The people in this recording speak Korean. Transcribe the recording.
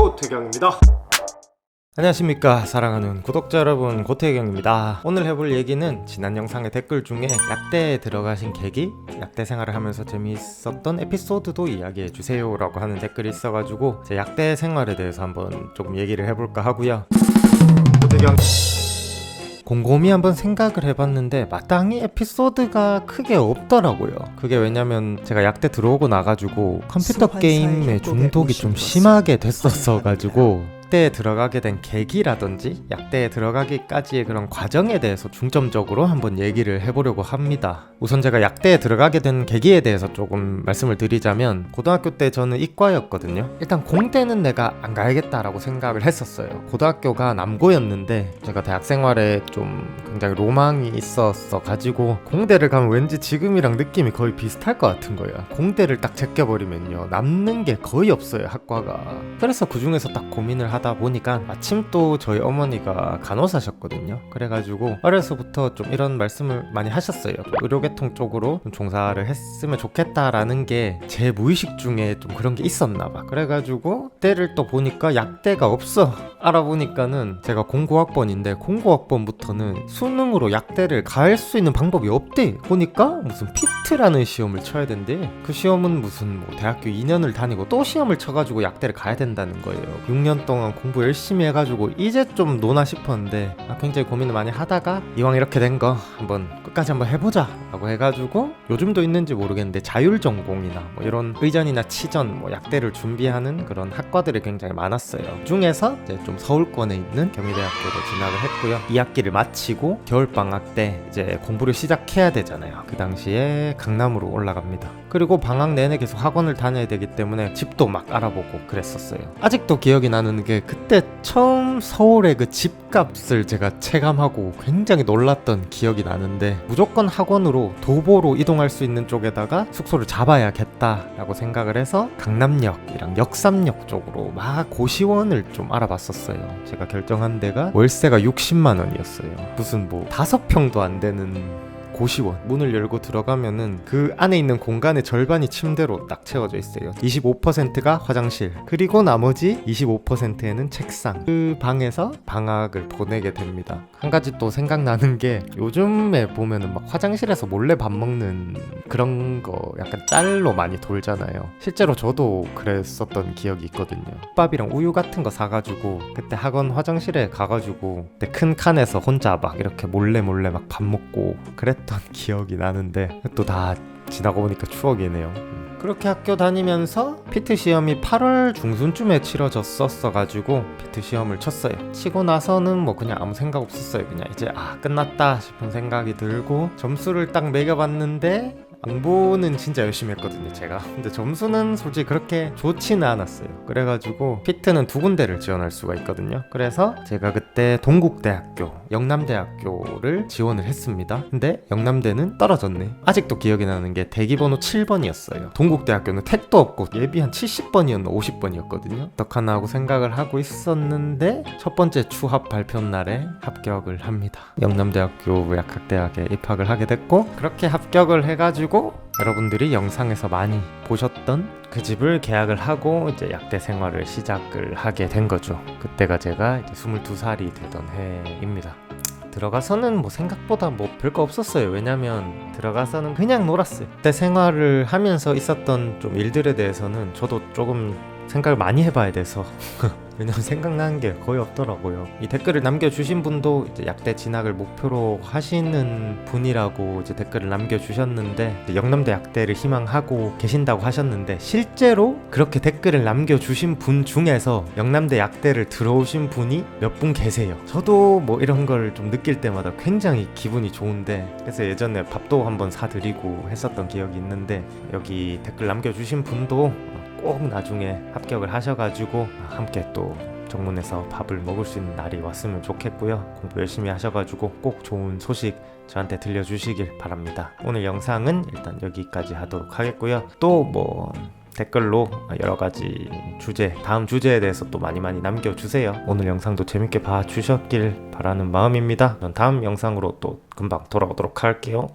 고태경입니다. 안녕하십니까 사랑하는 구독자 여러분, 고태경입니다. 오늘 해볼 얘기는 지난 영상의 댓글 중에 약대에 들어가신 계기, 약대 생활을 하면서 재미있었던 에피소드도 이야기해주세요 라고 하는 댓글이 있어가지고 제 약대 생활에 대해서 한번 조금 얘기를 해볼까 하고요. 고태경 곰곰이 한번 생각을 해봤는데 마땅히 에피소드가 크게 없더라고요. 그게 왜냐면 제가 약대 들어오고 나가지고 컴퓨터 게임에 중독이 좀 심하게 됐었어가지고 약대에 들어가게 된 계기라든지 약대에 들어가기까지의 그런 과정에 대해서 중점적으로 한번 얘기를 해보려고 합니다. 우선 제가 약대에 들어가게 된 계기에 대해서 조금 말씀을 드리자면, 고등학교 때 저는 이과였거든요. 일단 공대는 내가 안 가야겠다라고 생각을 했었어요. 고등학교가 남고였는데 제가 대학 생활에 좀 굉장히 로망이 있었어 가지고 공대를 가면 왠지 지금이랑 느낌이 거의 비슷할 것 같은 거예요. 공대를 딱 제껴버리면요 남는 게 거의 없어요, 학과가. 그래서 그 중에서 딱 고민을 하다 보니까 마침 또 저희 어머니가 간호사셨거든요. 그래가지고 어려서부터 좀 이런 말씀을 많이 하셨어요. 의료계통 쪽으로 좀 종사를 했으면 좋겠다라는 게 제 무의식 중에 좀 그런 게 있었나 봐. 그래가지고 때를 또 보니까 약대가 없어. 알아보니까는 제가 공고학번인데 공고학번부터는 수능으로 약대를 갈 수 있는 방법이 없대. 보니까 무슨 피트라는 시험을 쳐야 된대. 그 시험은 무슨 뭐 대학교 2년을 다니고 또 시험을 쳐가지고 약대를 가야 된다는 거예요. 6년 동안 공부 열심히 해가지고 이제 좀 노나 싶었는데 굉장히 고민을 많이 하다가 이왕 이렇게 된 거 한번 끝까지 한번 해보자 라고 해가지고, 요즘도 있는지 모르겠는데 자율전공이나 뭐 이런 의전이나 치전, 뭐 약대를 준비하는 그런 학과들이 굉장히 많았어요. 그 중에서 이제 좀 서울권에 있는 경희대학교로 진학을 했고요. 2학기를 마치고 겨울방학 때 이제 공부를 시작해야 되잖아요. 그 당시에 강남으로 올라갑니다. 그리고 방학 내내 계속 학원을 다녀야 되기 때문에 집도 막 알아보고 그랬었어요. 아직도 기억이 나는 게, 그때 처음 서울의 그 집값을 제가 체감하고 굉장히 놀랐던 기억이 나는데, 무조건 학원으로 도보로 이동할 수 있는 쪽에다가 숙소를 잡아야겠다라고 생각을 해서 강남역이랑 역삼역 쪽으로 막 고시원을 좀 알아봤었어요. 제가 결정한 데가 월세가 60만 원이었어요. 무슨 뭐 5평도 안 되는 고시원. 문을 열고 들어가면은 그 안에 있는 공간의 절반이 침대로 딱 채워져 있어요. 25%가 화장실, 그리고 나머지 25%에는 책상. 그 방에서 방학을 보내게 됩니다. 한 가지 또 생각나는 게, 요즘에 보면은 막 화장실에서 몰래 밥 먹는 그런 거 약간 짤로 많이 돌잖아요. 실제로 저도 그랬었던 기억이 있거든요. 밥이랑 우유 같은 거 사가지고 그때 학원 화장실에 가가지고 그때 큰 칸에서 혼자 막 이렇게 몰래 막 밥 먹고 그랬던 기억이 나는데, 또 다 지나고 보니까 추억이네요. 그렇게 학교 다니면서 피트 시험이 8월 중순쯤에 치러졌었어 가지고 피트 시험을 쳤어요. 치고 나서는 뭐 그냥 아무 생각 없었어요. 그냥 이제 끝났다 싶은 생각이 들고 점수를 딱 매겨봤는데, 앙보는 진짜 열심히 했거든요, 제가. 근데 점수는 솔직히 그렇게 좋지는 않았어요. 그래가지고 피트는 2군데를 지원할 수가 있거든요. 그래서 제가 그때 동국대학교, 영남대학교를 지원을 했습니다. 근데 영남대는 떨어졌네. 아직도 기억이 나는 게 대기번호 7번이었어요. 동국대학교는 택도 없고 예비 한 70번이었나 50번이었거든요. 어떡하나 하고 생각을 하고 있었는데, 첫 번째 추합 발표 날에 합격을 합니다. 영남대학교 약학대학에 입학을 하게 됐고, 그렇게 합격을 해가지고 여러분들이 영상에서 많이 보셨던 그 집을 계약을 하고 이제 약대 생활을 시작을 하게 된 거죠. 그때가 제가 이제 22살이 되던 해입니다. 들어가서는 뭐 생각보다 뭐 별거 없었어요. 왜냐면 들어가서는 그냥 놀았어요. 그때 생활을 하면서 있었던 좀 일들에 대해서는 저도 조금 생각을 많이 해봐야 돼서 왜냐면 생각나는 게 거의 없더라고요. 이 댓글을 남겨주신 분도 이제 약대 진학을 목표로 하시는 분이라고 이제 댓글을 남겨주셨는데, 이제 영남대 약대를 희망하고 계신다고 하셨는데, 실제로 그렇게 댓글을 남겨주신 분 중에서 영남대 약대를 들어오신 분이 몇 분 계세요. 저도 뭐 이런 걸 좀 느낄 때마다 굉장히 기분이 좋은데, 그래서 예전에 밥도 한번 사드리고 했었던 기억이 있는데, 여기 댓글 남겨주신 분도 꼭 나중에 합격을 하셔가지고 함께 또 정문에서 밥을 먹을 수 있는 날이 왔으면 좋겠고요. 공부 열심히 하셔가지고 꼭 좋은 소식 저한테 들려주시길 바랍니다. 오늘 영상은 일단 여기까지 하도록 하겠고요. 또 뭐 댓글로 여러가지 주제, 다음 주제에 대해서 또 많이 남겨주세요. 오늘 영상도 재밌게 봐주셨길 바라는 마음입니다. 전 다음 영상으로 또 금방 돌아오도록 할게요.